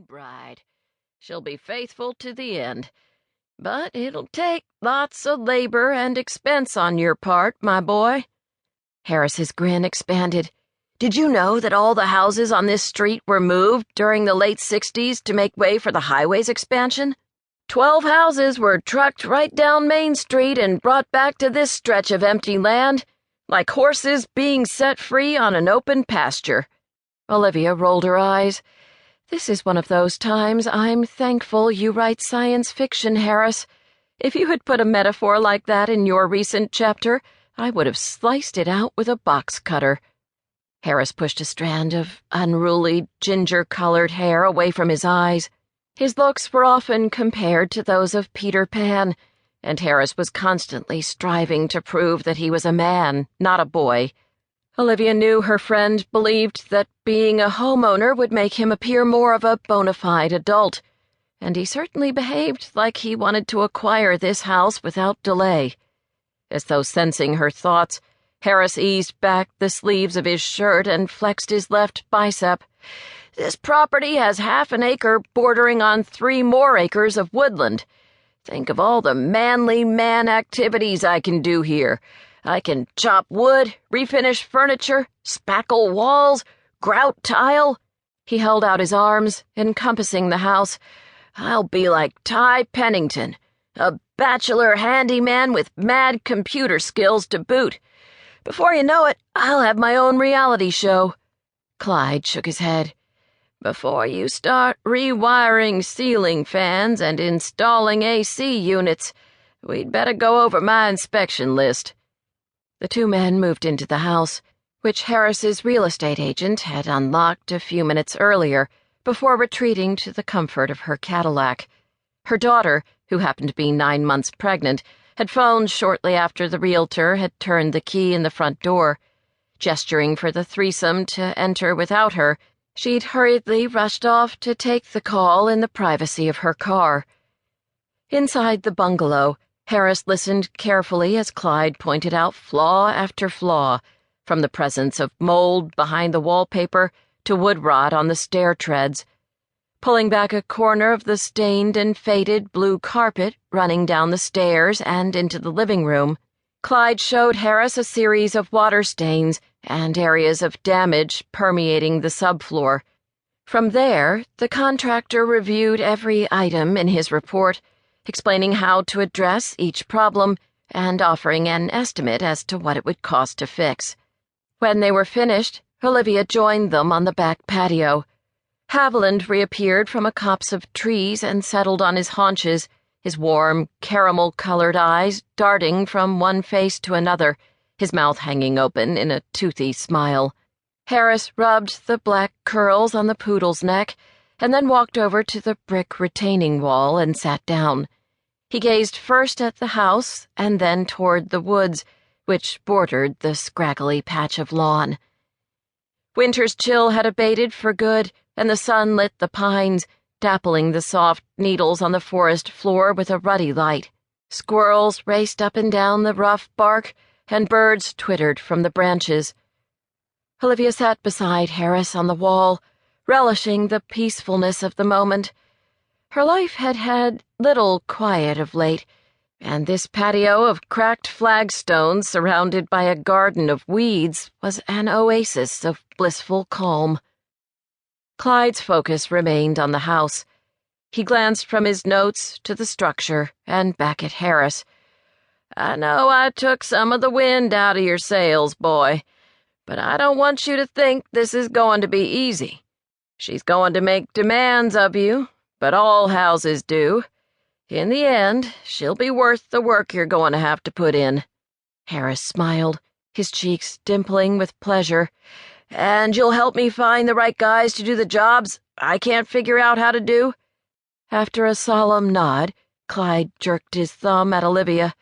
good bride. She'll be faithful to the end. But it'll take lots of labor and expense on your part, my boy." Harris's grin expanded. "Did you know that all the houses on this street were moved during the late 60s to make way for the highway's expansion? 12 houses were trucked right down Main Street and brought back to this stretch of empty land, like horses being set free on an open pasture." Olivia rolled her eyes. "This is one of those times I'm thankful you write science fiction, Harris. If you had put a metaphor like that in your recent chapter, I would have sliced it out with a box cutter." Harris pushed a strand of unruly, ginger-colored hair away from his eyes. His looks were often compared to those of Peter Pan, and Harris was constantly striving to prove that he was a man, not a boy. Olivia knew her friend believed that being a homeowner would make him appear more of a bona fide adult, and he certainly behaved like he wanted to acquire this house without delay. As though sensing her thoughts, Harris eased back the sleeves of his shirt and flexed his left bicep. "This property has half an acre bordering on 3 more acres of woodland. Think of all the manly man activities I can do here. I can chop wood, refinish furniture, spackle walls, grout tile." He held out his arms, encompassing the house. "I'll be like Ty Pennington, a bachelor handyman with mad computer skills to boot. Before you know it, I'll have my own reality show." Clyde shook his head. "Before you start rewiring ceiling fans and installing AC units, we'd better go over my inspection list." The 2 men moved into the house, which Harris's real estate agent had unlocked a few minutes earlier, before retreating to the comfort of her Cadillac. Her daughter, who happened to be 9 months pregnant, had phoned shortly after the realtor had turned the key in the front door. Gesturing for the threesome to enter without her, she'd hurriedly rushed off to take the call in the privacy of her car. Inside the bungalow, Harris listened carefully as Clyde pointed out flaw after flaw, from the presence of mold behind the wallpaper to wood rot on the stair treads. Pulling back a corner of the stained and faded blue carpet running down the stairs and into the living room, Clyde showed Harris a series of water stains and areas of damage permeating the subfloor. From there, the contractor reviewed every item in his report, explaining how to address each problem and offering an estimate as to what it would cost to fix. When they were finished, Olivia joined them on the back patio. Haviland reappeared from a copse of trees and settled on his haunches, his warm, caramel-colored eyes darting from one face to another, his mouth hanging open in a toothy smile. Harris rubbed the black curls on the poodle's neck and then walked over to the brick retaining wall and sat down. He gazed first at the house and then toward the woods, which bordered the scraggly patch of lawn. Winter's chill had abated for good, and the sun lit the pines, dappling the soft needles on the forest floor with a ruddy light. Squirrels raced up and down the rough bark, and birds twittered from the branches. Olivia sat beside Harris on the wall, relishing the peacefulness of the moment. Her life had had little quiet of late, and this patio of cracked flagstones surrounded by a garden of weeds was an oasis of blissful calm. Clyde's focus remained on the house. He glanced from his notes to the structure and back at Harris. "I know I took some of the wind out of your sails, boy, but I don't want you to think this is going to be easy. She's going to make demands of you, but all houses do. In the end, she'll be worth the work you're going to have to put in." Harris smiled, his cheeks dimpling with pleasure. "And you'll help me find the right guys to do the jobs I can't figure out how to do?" After a solemn nod, Clyde jerked his thumb at Olivia.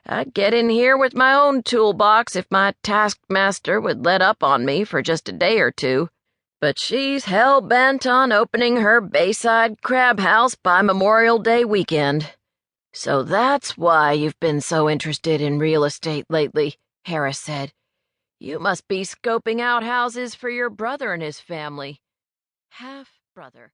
"I'd get in here with my own toolbox if my taskmaster would let up on me for just a day or 2. But she's hell-bent on opening her Bayside crab house by Memorial Day weekend. So that's why you've been so interested in real estate lately," Harris said. "You must be scoping out houses for your brother and his family." Half-brother.